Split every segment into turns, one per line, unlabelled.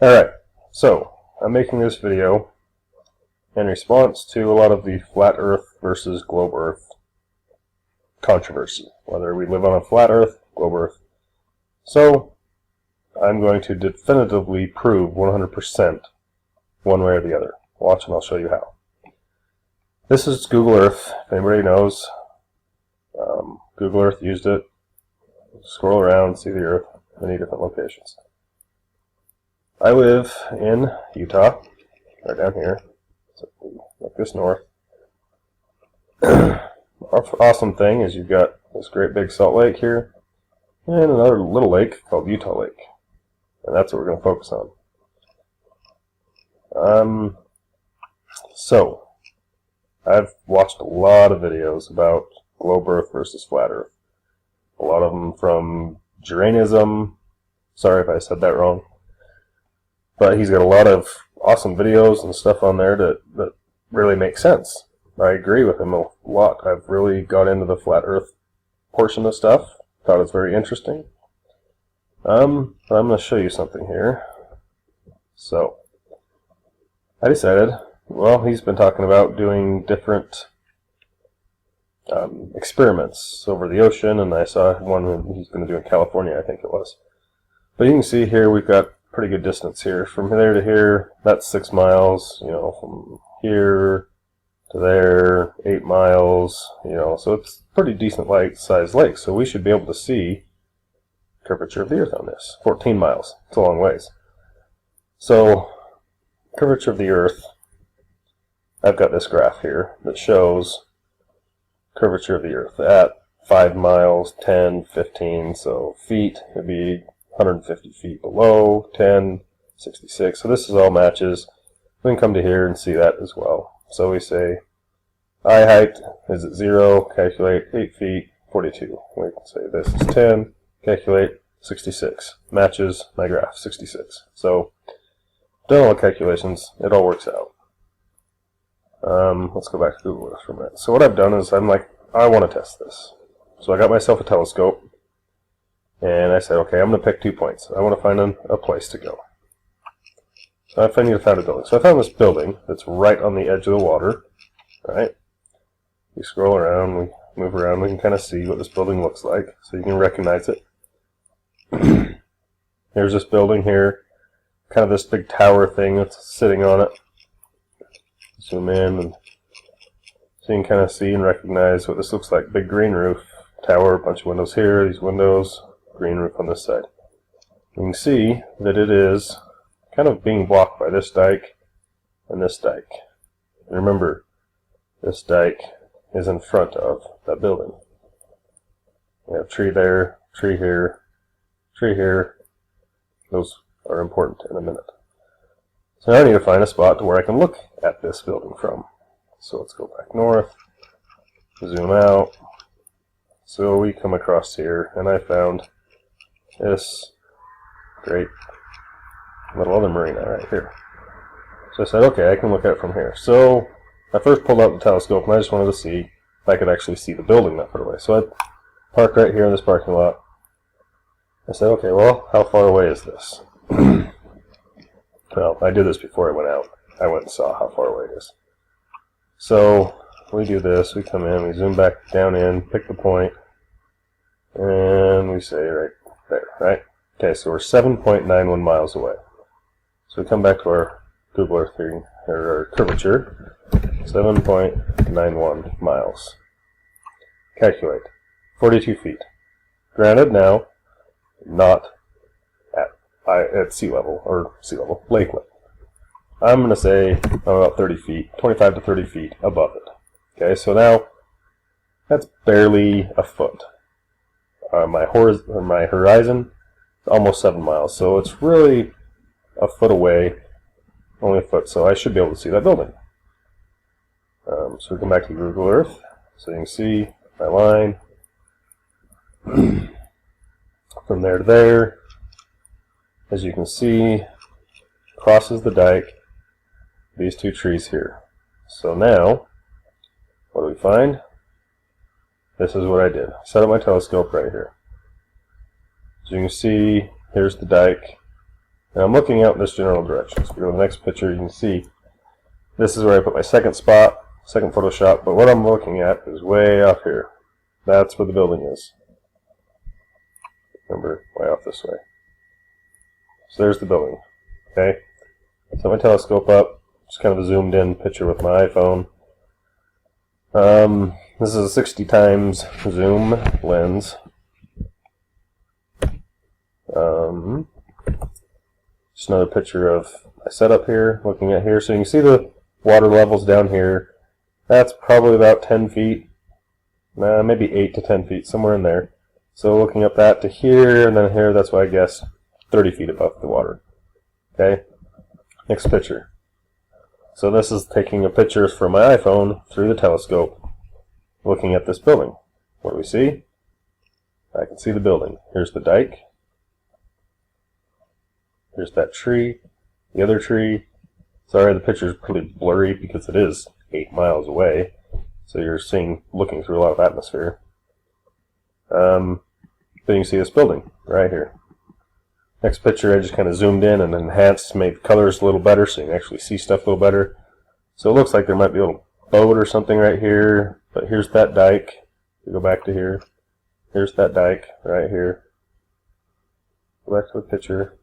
Alright, so I'm making this video in response to a lot of the flat Earth versus globe Earth controversy, whether we live on a flat Earth, globe Earth. So I'm going to definitively prove 100% one way or the other. Watch and I'll show you how. This is Google Earth, if anybody knows. Google Earth used it. Scroll around, see the Earth, many different locations. I live in Utah, right down here, so like this north. Awesome thing is you've got this great big Salt Lake here, and another little lake called Utah Lake, and that's what we're going to focus on. So I've watched a lot of videos about globe Earth versus flat Earth. A lot of them from Juranism. Sorry if I said that wrong. But he's got a lot of awesome videos and stuff on there that really make sense. I agree with him a lot. I've really got into the flat Earth portion of stuff. Thought it was very interesting. But I'm going to show you something here. So, I decided, well, he's been talking about doing different experiments over the ocean, and I saw one he's going to do in California, I think it was. But you can see here we've got pretty good distance here. From there to here, that's 6 miles, from here to there, 8 miles, so it's pretty decent sized lake, so we should be able to see curvature of the Earth on this. 14 miles, it's a long ways. So, curvature of the Earth, I've got this graph here that shows curvature of the Earth at 5 miles, 10, 15, so feet, it'd be 150 feet below, 10, 66. So this is all matches. We can come to here and see that as well. So we say eye height is at 0, calculate 8 feet, 42. We can say this is 10, calculate 66. Matches my graph, 66. So done all the calculations, it all works out. Let's go back to Google Earth for a minute. So what I've done is I'm like, I want to test this. So I got myself a telescope. And I said, okay, I'm going to pick 2 points. I want to find a place to go. So I need to find a building. So I found this building that's right on the edge of the water. Right? We scroll around, we move around, we can kind of see what this building looks like, so you can recognize it. Here's this building here, kind of this big tower thing that's sitting on it. Zoom in, and so you can kind of see and recognize what this looks like. Big green roof, tower, a bunch of windows here, these windows. Green roof on this side. You can see that it is kind of being blocked by this dike and this dike. And remember, this dike is in front of that building. We have tree there, tree here, tree here. Those are important in a minute. So now I need to find a spot to where I can look at this building from. So let's go back north, zoom out. So we come across here, and I found this great little other marina right here. So I said, okay, I can look at it from here. So I first pulled out the telescope, and I just wanted to see if I could actually see the building that far away. So I parked right here in this parking lot. I said, okay, well, how far away is this? Well, I did this before I went out. I went and saw how far away it is. So we do this, we come in, we zoom back down in, pick the point, and we say right there, right? Okay, so we're 7.91 miles away. So we come back to our Google Earth thing, or our curvature, 7.91 miles. Calculate, 42 feet. Granted now, not at sea level, lake level. I'm going to say about 30 feet, 25 to 30 feet above it. Okay, so now that's barely a foot. My horizon is almost 7 miles, so it's really a foot away, only a foot, so I should be able to see that building. So we come back to Google Earth, so you can see my line from there to there. As you can see, crosses the dike, these 2 trees here. So now, what do we find? This is what I did. I set up my telescope right here. So you can see, here's the dike, And I'm looking out in this general direction. So if you go to the next picture, you can see this is where I put my second spot, second Photoshop, but what I'm looking at is way off here. That's where the building is. Remember, way off this way. So there's the building. Okay? Set my telescope up. Just kind of a zoomed in picture with my iPhone. This is a 60 times zoom lens. Just another picture of my setup here, looking at here. So you can see the water levels down here. That's probably about 10 feet. Maybe 8 to 10 feet, somewhere in there. So looking up that to here, and then here, that's why I guess 30 feet above the water. Okay? Next picture. So this is taking a picture from my iPhone through the telescope, looking at this building. What do we see? I can see the building. Here's the dike. Here's that tree. The other tree. Sorry, the picture is pretty blurry because it is 8 miles away. So you're looking through a lot of atmosphere. Then you can see this building right here. Next picture, I just kind of zoomed in and enhanced, made the colors a little better so you can actually see stuff a little better. So it looks like there might be a little boat or something right here, but here's that dike. We go back to here. Here's that dike right here. Go back to the picture.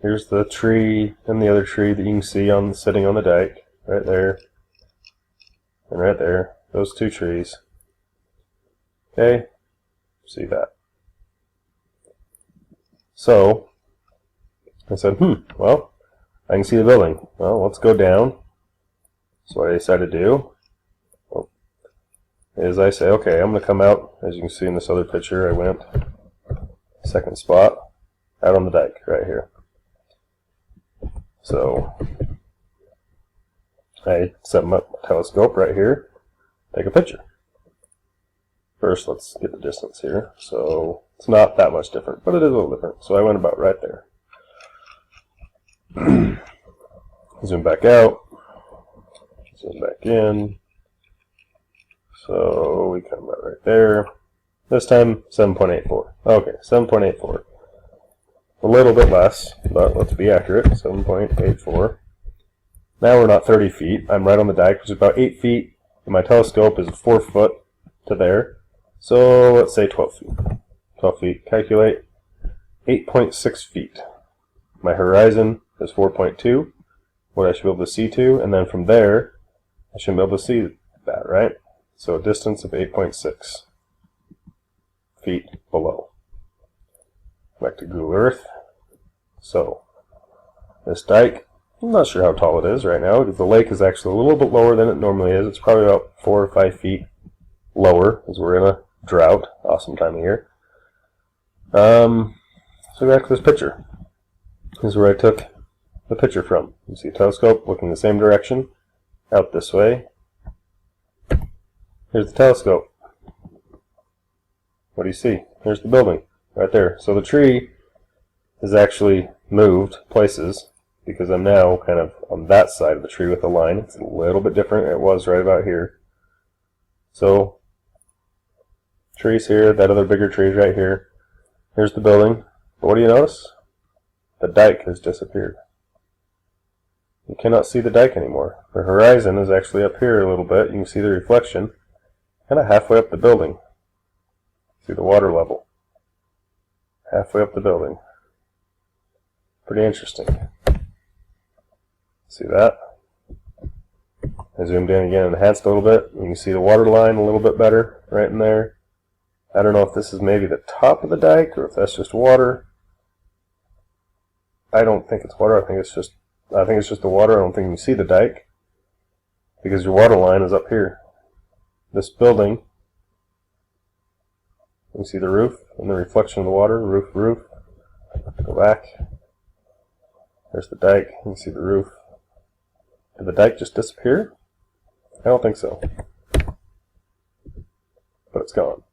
Here's the tree and the other tree that you can see sitting on the dike right there. And right there, those two trees. Okay, see that. So, I said, well, I can see the building. Well, let's go down. So what I decided to do is I say, okay, I'm going to come out. As you can see in this other picture, I went second spot out on the dike right here. So, I set my telescope right here, take a picture. First, let's get the distance here. So, it's not that much different, but it is a little different. So I went about right there. Zoom back out. Zoom back in. So we come about right there. This time, 7.84. Okay, 7.84. A little bit less, but let's be accurate. 7.84. Now we're not 30 feet. I'm right on the dike, which is about 8 feet. And my telescope is 4 foot to there. So let's say 12 feet. 12 feet. Calculate 8.6 feet. My horizon is 4.2. What I should be able to see to, and then from there, I should be able to see that, right? So a distance of 8.6 feet below. Back to Google Earth. So this dike, I'm not sure how tall it is right now, because the lake is actually a little bit lower than it normally is. It's probably about 4 or 5 feet lower, because we're in a drought. Awesome time of year. So back to this picture. This is where I took the picture from. You see a telescope looking the same direction, out this way. Here's the telescope. What do you see? Here's the building, right there. So the tree is actually moved places, because I'm now kind of on that side of the tree with the line. It's a little bit different. It was right about here. So, trees here, that other bigger tree is right here. Here's the building. But what do you notice? The dike has disappeared. You cannot see the dike anymore. The horizon is actually up here a little bit. You can see the reflection kind of halfway up the building. See the water level. Halfway up the building. Pretty interesting. See that? I zoomed in again and enhanced a little bit. You can see the water line a little bit better right in there. I don't know if this is maybe the top of the dike or if that's just water. I don't think it's water. I think it's just the water. I don't think you can see the dike because your water line is up here. This building, you can see the roof and the reflection of the water. Roof. Go back. There's the dike. You can see the roof. Did the dike just disappear? I don't think so. But it's gone.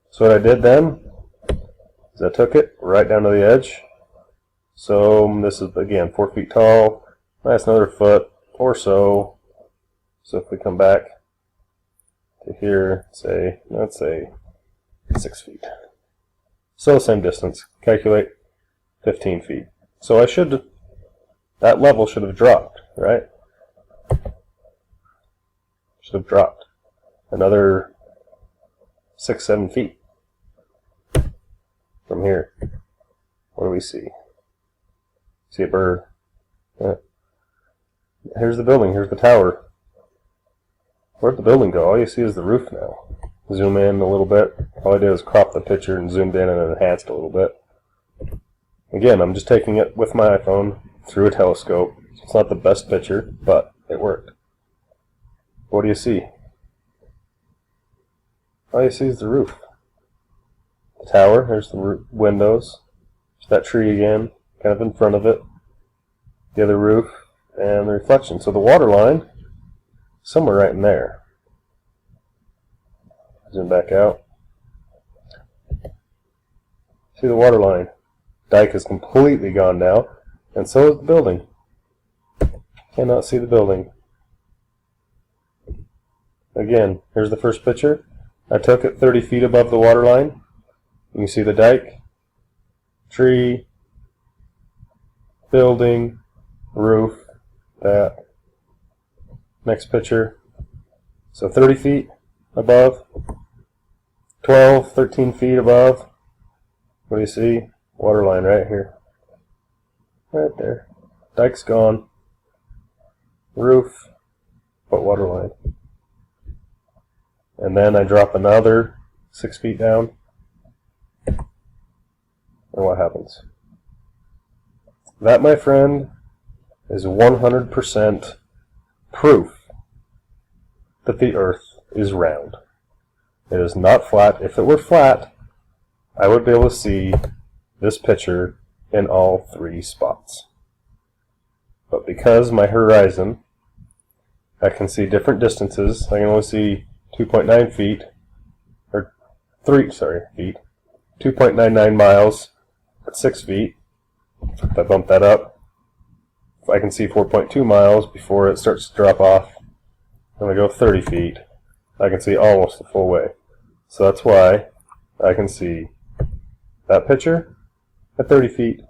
So what I did then is I took it right down to the edge. So this is, again, 4 feet tall. That's another foot or so. So if we come back to here, let's say 6 feet. So same distance. Calculate 15 feet. So that level should have dropped, right? Should have dropped another 6-7 feet from here. What do we see? See a bird. Here's the building, here's the tower. Where'd the building go? All you see is the roof now. Zoom in a little bit. All I did was crop the picture and zoomed in and enhanced a little bit. Again, I'm just taking it with my iPhone through a telescope. It's not the best picture, but it worked. What do you see? All you see is the roof. The tower, there's the windows. There's that tree again, kind of in front of it. The other roof, and the reflection. So the water line, somewhere right in there. Zoom back out. See the water line. Dike is completely gone now, and so is the building. Cannot see the building. Again, here's the first picture. I took it 30 feet above the water line. You can see the dike, tree, building, roof, that. Next picture. So 30 feet above, 12, 13 feet above. What do you see? Water line right here. Right there. Dike's gone. Roof, but water line. And then I drop another 6 feet down. And what happens? That, my friend, is 100% proof that the Earth is round. It is not flat. If it were flat, I would be able to see this picture in all 3 spots. But because my horizon, I can see different distances. I can only see 2.9 feet, or feet, 2.99 miles at 6 feet. If I bump that up, I can see 4.2 miles before it starts to drop off. When I go 30 feet, I can see almost the full way. So that's why I can see that picture at 30 feet,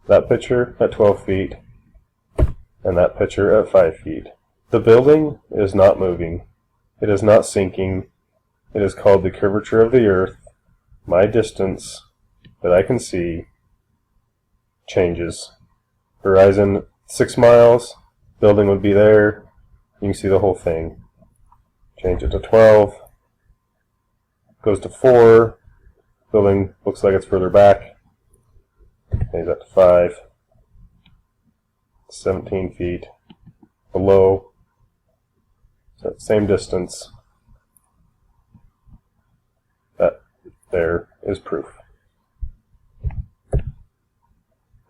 that picture at 12 feet, and that picture at 5 feet. The building is not moving. It is not sinking. It is called the curvature of the Earth. My distance that I can see changes. Horizon 6 miles, building would be there. You can see the whole thing. Change it to 12. Goes to 4. Building looks like it's further back. Change that to 5. 17 feet below. So same distance. That there is proof.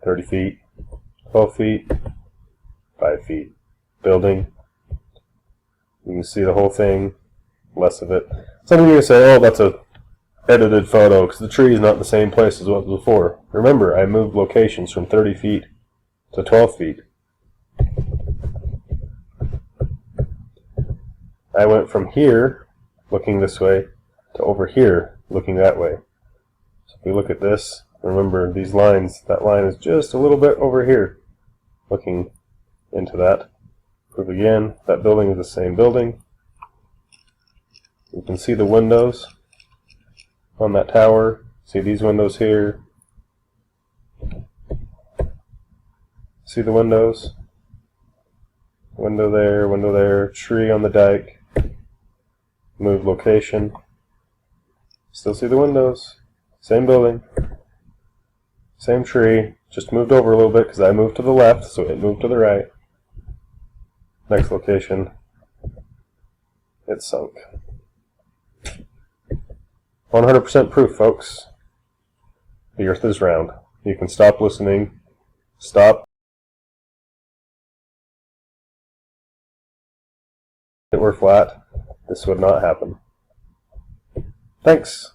30 feet, 12 feet, 5 feet. Building. You can see the whole thing, less of it. Some of you are going to say, oh, that's a edited photo because the tree is not in the same place as what was before. Remember, I moved locations from 30 feet to 12 feet. I went from here, looking this way, to over here, looking that way. So if we look at this, remember these lines, that line is just a little bit over here, looking into that. Prove again, that building is the same building. You can see the windows on that tower. See these windows here. See the windows? Window there, tree on the dike. Move location. Still see the windows. Same building. Same tree. Just moved over a little bit because I moved to the left, so it moved to the right. Next location. It's sunk. 100% proof, folks. The Earth is round. You can stop listening. Stop. If it were flat, this would not happen. Thanks.